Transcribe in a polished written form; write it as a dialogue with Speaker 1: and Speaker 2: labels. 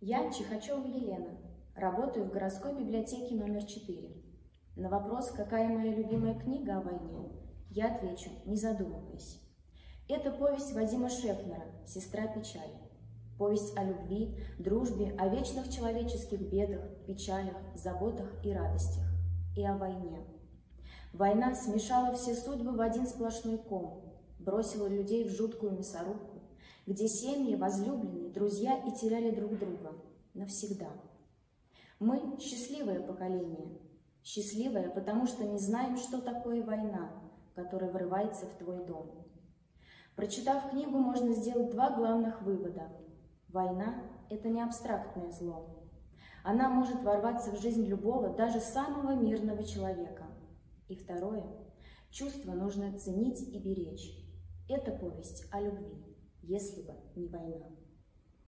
Speaker 1: Я Чихачева Елена, работаю в городской библиотеке номер 4. На вопрос, какая моя любимая книга о войне, я отвечу, не задумываясь. Это повесть Вадима Шефнера «Сестра печали». Повесть о любви, дружбе, о вечных человеческих бедах, печалях, заботах и радостях. И о войне. Война смешала все судьбы в один сплошной ком, бросила людей в жуткую мясорубку, где семьи, возлюбленные, друзья и теряли друг друга навсегда. Мы – счастливое поколение. Счастливое, потому что не знаем, что такое война, которая врывается в твой дом. Прочитав книгу, можно сделать два главных вывода. Война – это не абстрактное зло. Она может ворваться в жизнь любого, даже самого мирного человека. И второе – чувства нужно ценить и беречь. Это повесть о любви, если бы не война.